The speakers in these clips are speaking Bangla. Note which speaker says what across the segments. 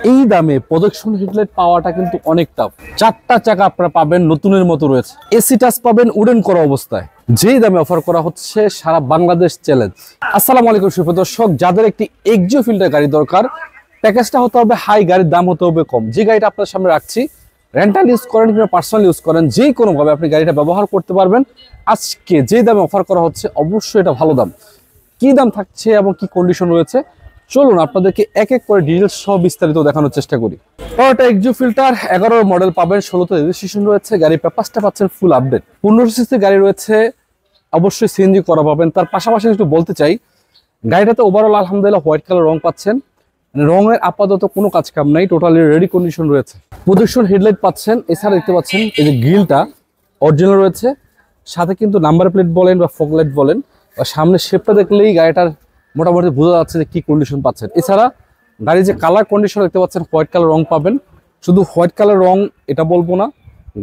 Speaker 1: এই দামে প্রজেকশন হেডলাইট পাওয়াটা কিন্তু অনেক টাফ। 4টা চাকা আপনারা পাবেন নতুনের মতো রয়েছে, এসি টাচ পাবেন উডেন করা অবস্থায়। যেই দামে অফার করা হচ্ছে সারা বাংলাদেশ চ্যালেঞ্জ। আসসালামু আলাইকুম সুপ্রিয় দর্শক, যাদের একটি এক্সিও ফিল্টার গাড়ি দরকার, প্যাকেজটা হতে হবে হাই, গাড়ির দাম হতে হবে কম। যে গাড়িটা আপনার সামনে রাখছি, রেন্টাল ইউজ করেন কিংবা পার্সোনাল ইউজ করেন, যে কোনোভাবে আপনি গাড়িটা ব্যবহার করতে পারবেন। আজকে যে দামে অফার করা হচ্ছে অবশ্যই এটা ভালো দাম। কি দাম থাকছে এবং কি কন্ডিশন রয়েছে, চলুন আপনাদেরকে এক এক করে ডিটেলস সহ বিস্তারিত দেখানোর চেষ্টা করি। টয়োটা এক্সিও ফিল্টার 11 মডেল পাবেন, 16তে রেজিস্ট্রেশন রয়েছে, গাড়ির পেপারসটা পাচ্ছেন ফুল আপডেট। 1500 সিসি গাড়ি রয়েছে, অবশ্যই সিএনজি করা পাবেন। তার পাশাপাশি একটু বলতে চাই, গাড়িটাতে ওভারঅল আলহামদুলিল্লাহ হোয়াইট কালার রং পাচ্ছেন, রঙের আপাতত কোনো কাজ কাম নাই, টোটালি রেডি কন্ডিশন রয়েছে। প্রজেকশন হেডলাইট পাচ্ছেন, এছাড়া দেখতে পাচ্ছেন এই যে গ্রিলটা অরিজিনাল রয়েছে, সাথে কিন্তু নাম্বার প্লেট বলেন বা ফগ লাইট বলেন বা সামনে শেপটা দেখলেই গাড়িটার মোটামুটি বোঝা যাচ্ছে যে কি কন্ডিশন পাচ্ছেন। এছাড়া গাড়ির যে কালার কন্ডিশন দেখতে পাচ্ছেন, হোয়াইট কালার রং পাবেন। শুধু হোয়াইট কালার রং এটা বলবো না,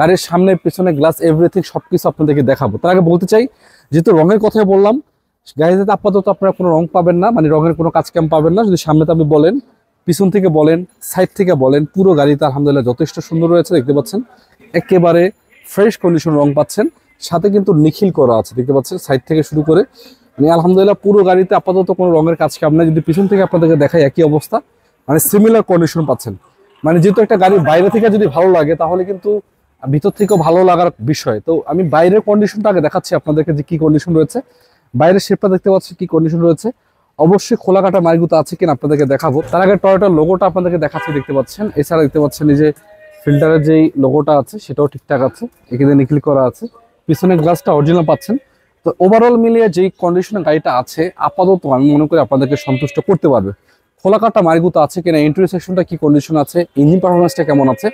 Speaker 1: গাড়ির সামনে পিছনে গ্লাস এভরিথিং সবকিছু আপনাদেরকে দেখাবো। তার আগে বলতে চাই, যেহেতু রঙের কথাই বললাম, গাড়িতে আপাতত আপনারা কোনো রং পাবেন না, মানে রঙের কোনো কাজ কাম পাবেন না। যদি সামনে আপনি বলেন, পিছন থেকে বলেন, সাইড থেকে বলেন, পুরো গাড়িতে আলহামদুলিল্লাহ যথেষ্ট সুন্দর রয়েছে। দেখতে পাচ্ছেন একেবারে ফ্রেশ কন্ডিশন রং পাচ্ছেন, সাথে কিন্তু নিখিল করা আছে, দেখতে পাচ্ছেন সাইড থেকে শুরু করে মানে আলহামদুলিল্লাহ পুরো গাড়িতে আপাতত কোনো রঙের কাজ কাম নাই। যদি পিছন থেকে আপনাদেরকে দেখাই একই অবস্থা, মানে সিমিলার কন্ডিশন পাচ্ছেন। মানে যেহেতু একটা গাড়ি বাইরে থেকে যদি ভালো লাগে তাহলে কিন্তু ভিতর থেকেও ভালো লাগার বিষয়। তো আমি বাইরের কন্ডিশনটা আগে দেখাচ্ছি আপনাদেরকে যে কি কন্ডিশন রয়েছে। বাইরের শেপটা দেখতে পাচ্ছি কি কন্ডিশন রয়েছে, অবশ্যই খোলা কাটা মাইগুতো আছে কিনা আপনাদেরকে দেখাবো। তার আগে টয়োটার লোগোটা আপনাদেরকে দেখাচ্ছি, দেখতে পাচ্ছেন। এছাড়া দেখতে পাচ্ছেন এই যে ফিল্টারের যেই লোগোটা আছে সেটাও ঠিকঠাক আছে, এখানে নিখিল করা আছে, পিছনের গ্লাসটা অরিজিনাল পাচ্ছেন। তো ওভারঅল মিলিয়ে যেই কন্ডিশনে গাড়িটা আছে আপাতত আমি মনে করি আপনাদেরকে সন্তুষ্ট করতে পারবে। খোলা কাটা মাইগুতো আছে কিনা, ইন্টেরিয়র সেকশনটা কি কন্ডিশন আছে, ইঞ্জিন পারফরমেন্সটা কেমন আছে,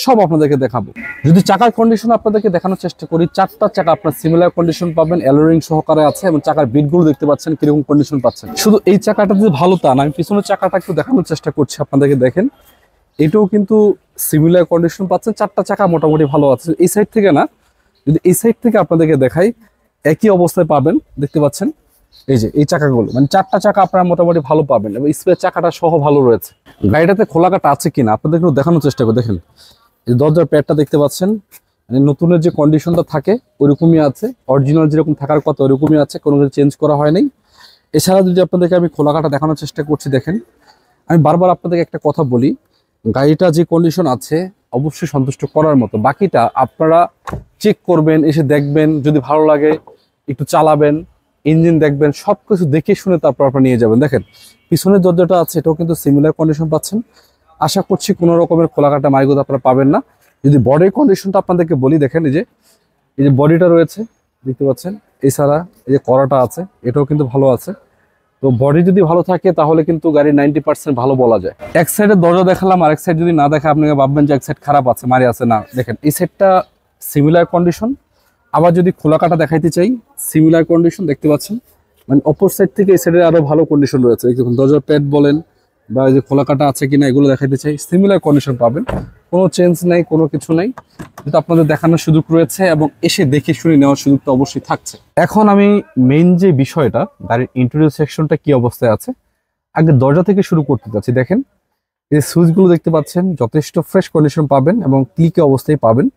Speaker 1: সব আপনাদেরকে দেখাবো। যদি চাকার কন্ডিশন আপনাদেরকে দেখানোর চেষ্টা করি, 4টা চাকা আপনার সিমিলার কন্ডিশন পাবেন, অ্যালোরিং সহকারে আছে এবং চাকার বিটগুলো দেখতে পাচ্ছেন কিরকম কন্ডিশন পাচ্ছেন। শুধু এই চাকাটা যদি ভালো তা না, আমি পিছনের চাকাটা একটু দেখানোর চেষ্টা করছি আপনাদেরকে। দেখেন এটাও কিন্তু সিমিলার কন্ডিশন পাচ্ছেন, 4টা চাকা মোটামুটি ভালো আছে। এই সাইড থেকে না, যদি এই সাইড থেকে আপনাদেরকে দেখাই একই অবস্থায় পাবেন। দেখতে পাচ্ছেন এই যে এই চাকাগুলো, মানে 4টা চাকা আপনারা মোটামুটি ভালো পাবেন এবং স্পেয়ার চাকাটা সহ ভালো রয়েছে। গাড়িটাতে খোলা কাটা আছে কিনা আপনাদের একটু দেখানোর চেষ্টা করে দেখেন। এই দরজার প্যাডটা দেখতে পাচ্ছেন, মানে নতুনের যে কন্ডিশনটা থাকে ওইরকমই আছে, অরিজিনাল যেরকম থাকার কথা ওইরকমই আছে, কোনো কিছু চেঞ্জ করা হয় নাই। এছাড়া যদি আপনাদেরকে আমি খোলা কাটা দেখানোর চেষ্টা করছি, দেখেন আমি বারবার আপনাদেরকে একটা কথা বলি, গাড়িটা যে কন্ডিশন আছে অবশ্যই সন্তুষ্ট করার মতো। বাকিটা আপনারা চেক করবেন, এসে দেখবেন, যদি ভালো লাগে একটু চালাবেন, ইঞ্জিন দেখবেন, সবকিছু দেখে শুনে তারপর আপনারা নিয়ে যাবেন। দেখেন পিছনের দরজাটা আছে, এটাও কিন্তু সিমিলার কন্ডিশন পাচ্ছেন। আশা করছি কোনো রকমের খোলাকাটা মাইগুতো আপনারা পাবেন না। যদি বডির কন্ডিশনটা আপনাদেরকে বলি, দেখেন এই যে বডিটা রয়েছে দেখতে পাচ্ছেন, এছাড়া এই যে কড়াটা আছে এটাও কিন্তু ভালো আছে। তো বডি যদি ভালো থাকে তাহলে কিন্তু গাড়ি 90% ভালো বলা যায়। এক সাইডের দরজা দেখালাম, আরেক সাইড যদি না দেখা আপনাকে ভাববেন যে এক সাইড খারাপ আছে, মারি আছে, না। দেখেন এই সাইডটা সিমিলার কন্ডিশন। আবার যদি খোলা কাটা দেখাইতে চাই, সিমিলার কন্ডিশন দেখতে পাচ্ছেন, মানে অপর সাইড থেকে এই সাইডে আরো ভালো কন্ডিশন রয়েছে। দেখুন দরজার প্যাড বলেন বা এই যে খোলা কাটা আছে কিনা এগুলো দেখাইতে চাই, সিমিলার কন্ডিশন পাবেন, কোনো চেঞ্জ নাই, কোনো কিছু নাই। যেটা আপনাদের দেখানোর সুযোগ রয়েছে এবং এসে দেখে শুনে নেওয়ার সুযোগটা অবশ্যই থাকছে। এখন আমি মেইন যে বিষয়টা, গাড়ির ইন্টেরিয়র সেকশনটা কি অবস্থায় আছে আগে দরজা থেকে শুরু করতে চাচ্ছি। দেখেন এই সুইচগুলো দেখতে পাচ্ছেন, যথেষ্ট ফ্রেশ কন্ডিশন পাবেন এবং ক্লিকে অবস্থায় পাবেন।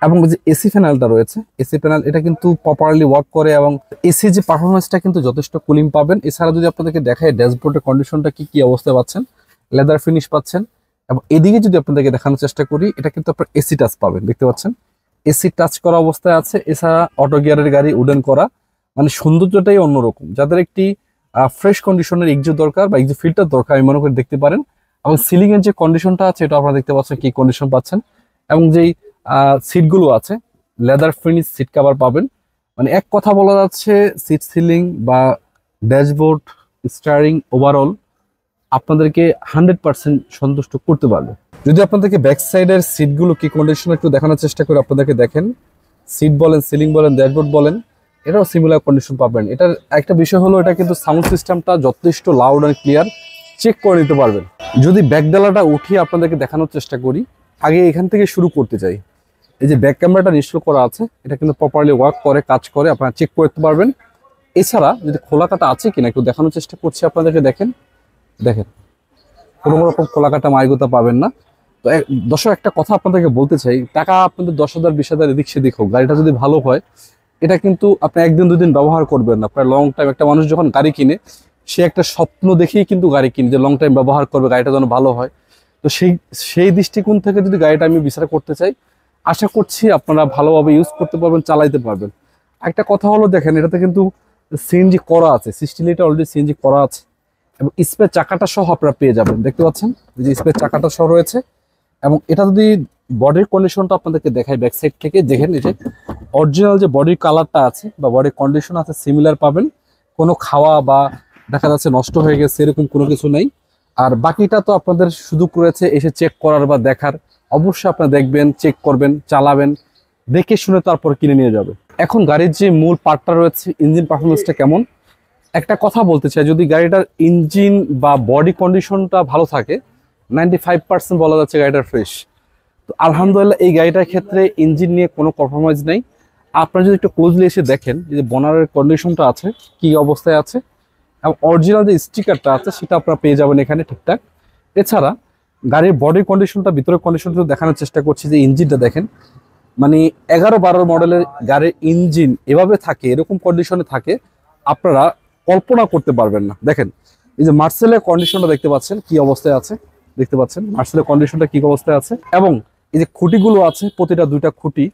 Speaker 1: এবং যে এসি প্যানেলটা রয়েছে, এসি প্যানেল এটা কিন্তু প্রপারলি ওয়ার্ক করে এবং এসি যে পারফরমেন্সটা কিন্তু যথেষ্ট কুলিং পাবেন। এছাড়া যদি আপনাদেরকে দেখায় ড্যাশবোর্ডের কন্ডিশনটা কি অবস্থায় পাচ্ছেন, লেদার ফিনিশ পাচ্ছেন। এবং এদিকে যদি আপনাদেরকে দেখানোর চেষ্টা করি, এটা কিন্তু আপনার এসি টাচ পাবেন, দেখতে পাচ্ছেন এসি টাচ করা অবস্থায় আছে। এছাড়া অটো গিয়ারের গাড়ি, উডেন করা, মানে সৌন্দর্যটাই অন্যরকম। যাদের একটি ফ্রেশ কন্ডিশনের এক্সিও দরকার বা এক্সিও ফিল্টার দরকার, আমি মনে করি দেখতে পারেন। এবং সিলিং এর যে কন্ডিশনটা আছে এটা আপনারা দেখতে পাচ্ছেন কি কন্ডিশন পাচ্ছেন। এবং যেই সিটগুলো আছে লেদার ফিনিশ সিট কভার পাবেন। মানে এক কথা বলা যাচ্ছে সিট সিলিং বা ড্যাশবোর্ড, স্টিয়ারিং ওভারঅল আপনাদেরকে 100% সন্তুষ্ট করতে পারবে। যদি আপনাদেরকে ব্যাক সাইডের সিটগুলো কি কন্ডিশন একটু দেখানোর চেষ্টা করে আপনাদেরকে দেখেন, সিট বলেন, সিলিং বলেন, ড্যাশবোর্ড বলেন, এটাও সিমিলার কন্ডিশন পাবেন। এটার একটা বিষয় হলো এটা কিন্তু সাউন্ড সিস্টেমটা যথেষ্ট লাউড অ্যান্ড ক্লিয়ার, চেক করে নিতে পারবেন। যদি ব্যাক ডালাটা উঠিয়ে আপনাদেরকে দেখানোর চেষ্টা করি, আগে এখান থেকে শুরু করতে চাই। এই যে ব্যাক ক্যামেরাটা ইনস্টল করা আছে এটা কিন্তু প্রপারলি ওয়ার্ক করে, কাজ করে, আপনারা চেক করতে পারবেন। এছাড়া যদি খোলা কাটা আছে কিনা একটু দেখানোর চেষ্টা করছি আপনাদেরকে। দেখেন কোনো রকম কোলাকাটা মাইগোতা পাবেন না। তো দর্শক একটা কথা আপনাদেরকে বলতে চাই, টাকা আপনাদের 10,000 20,000 এদিক সেদিক হোক, গাড়িটা যদি ভালো হয় এটা কিন্তু আপনি একদিন দুদিন ব্যবহার করবেন না, আপনার লং টাইম। একটা মানুষ যখন গাড়ি কিনে সে একটা স্বপ্ন দেখেই কিন্তু গাড়ি কিনে, যে লং টাইম ব্যবহার করবে, গাড়িটা যেন ভালো হয়। তো সেই দৃষ্টিকোণ থেকে যদি গাড়িটা আমি বিচার করতে চাই, আশা করছি আপনারা ভালোভাবে ইউজ করতে পারবেন, চালাইতে পারবেন। একটা কথা হলো, দেখেন এটাতে কিন্তু সিএনজি করা আছে, 60 লিটার অলরেডি সিএনজি করা আছে, এবং স্পেয়ার চাকাটা সহ আপনারা পেয়ে যাবেন। দেখতে পাচ্ছেন যে স্পেয়ার চাকাটা সহ রয়েছে। এবং এটা যদি বডির কন্ডিশনটা আপনাদেরকে দেখাই ব্যাক সাইড থেকে, দেখেন এই যে অরিজিনাল যে বডির কালারটা আছে বা বডির কন্ডিশন আছে সিমিলার পাবেন। কোনো খাওয়া বা দেখা যাচ্ছে নষ্ট হয়ে গেছে এরকম কোনো কিছু নেই। আর বাকিটা তো আপনাদের সুযোগ রয়েছে এসে চেক করার বা দেখার। অবশ্যই আপনারা দেখবেন, চেক করবেন, চালাবেন, দেখে শুনে তারপর কিনে নিয়ে যাবে। এখন গাড়ির যে মূল পার্টটা রয়েছে, ইঞ্জিন পারফরমেন্সটা কেমন, একটা কথা বলতে চাই, যদি গাড়িটার ইঞ্জিন বা বডি কন্ডিশনটা ভালো থাকে 95% বলা যাচ্ছে গাড়িটার ফ্রেশ। তো আলহামদুলিল্লাহ এই গাড়িটার ক্ষেত্রে ইঞ্জিন নিয়ে কোনো কম্প্রোমাইজ নেই। আপনারা যদি একটু ক্লোজলি এসে দেখেন যে বনারের কন্ডিশনটা আছে, কি অবস্থায় আছে, এবং অরিজিনাল যে স্টিকারটা আছে সেটা আপনারা পেয়ে যাবেন এখানে ঠিকঠাক। এছাড়া গাড়ির বডির কন্ডিশনটা, ভিতরের কন্ডিশনটা দেখানোর চেষ্টা করছি। যে ইঞ্জিনটা দেখেন, মানে 11-12 মডেলের গাড়ির ইঞ্জিন এভাবে থাকে, এরকম কন্ডিশনে থাকে, আপনারা কল্পনা করতে পারবেন না। দেখেন এই যে মার্সেলের কন্ডিশনটা দেখতে পাচ্ছেন কি অবস্থায় আছে, দেখতে পাচ্ছেন মার্সেলের কন্ডিশনটা কি অবস্থায় আছে। এবং এই যে খুঁটিগুলো আছে, প্রতিটা দুইটা খুঁটি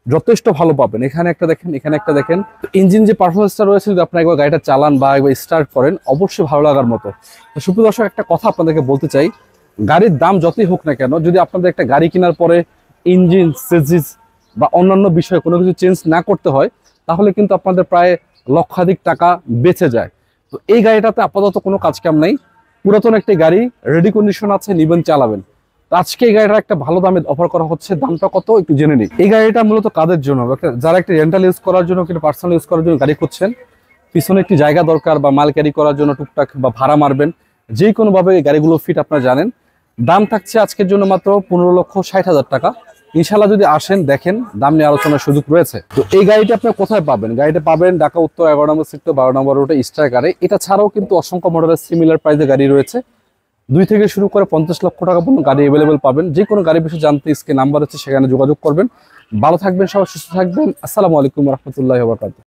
Speaker 1: যথেষ্ট ভালো পাবেন। এখানে একটা দেখেন, এখানে একটা দেখেন। ইঞ্জিন যে পারফরমেন্সটা রয়েছে, যদি আপনারা একবার গাড়িটা চালান বা একবার স্টার্ট করেন, অবশ্যই ভালো লাগার মতো। তো সুপ্রিয় দর্শক, একটা কথা আপনাদেরকে বলতে চাই, গাড়ির দাম যতই হোক না কেন, যদি আপনাদের একটা গাড়ি কেনার পরে ইঞ্জিন, চেসিস বা অন্যান্য বিষয়ে কোনো কিছু চেঞ্জ না করতে হয়, তাহলে কিন্তু আপনাদের প্রায় লক্ষাধিক টাকা বেঁচে যায়। তো এই গাড়িটাতে আপাতত কোনো কাজ কাম নাই, পুরাতন একটি গাড়ি, রেডি কন্ডিশন আছে, নিবেন, চালাবেন। তো আজকে এই গাড়িটা একটা ভালো দামে অফার করা হচ্ছে। দামটা কত একটু জেনে নিই। এই গাড়িটা মূলত কাদের জন্য, যারা একটা রেন্টাল ইউজ করার জন্য, কিন্তু পার্সোনাল ইউজ করার জন্য গাড়ি খুঁজছেন, পিছনে একটি জায়গা দরকার বা মাল ক্যারি করার জন্য টুকটাক বা ভাড়া মারবেন, যে কোনোভাবে এই গাড়িগুলো ফিট আপনারা জানেন। দাম থাকছে আজকের জন্য মাত্র 15,60,000 টাকা। ইনশাল্লাহ যদি আসেন, দেখেন, দাম নিয়ে আলোচনার সুযোগ রয়েছে। তো এই গাড়িটি আপনি কোথায় পাবেন? গাড়িটা পাবেন ঢাকা উত্তর 11 নম্বর সেক্টর 12 নম্বর রোডে স্ট্রাইকারে। এটা ছাড়াও কিন্তু অসংখ্য মডেলের সিমিলার প্রাইসে গাড়ি রয়েছে। 2 থেকে শুরু করে 50 লক্ষ টাকা পর্যন্ত গাড়ি অ্যাভেলেবেল পাবেন। যে কোনো গাড়ি বিষয়ে জানতে স্ক্রিনে নাম্বার আছে, সেখানে যোগাযোগ করবেন। ভালো থাকবেন, সবাই সুস্থ থাকবেন। আসসালামু আলাইকুম রহমতুল্লাহি ওয়া বারাকাতুহু।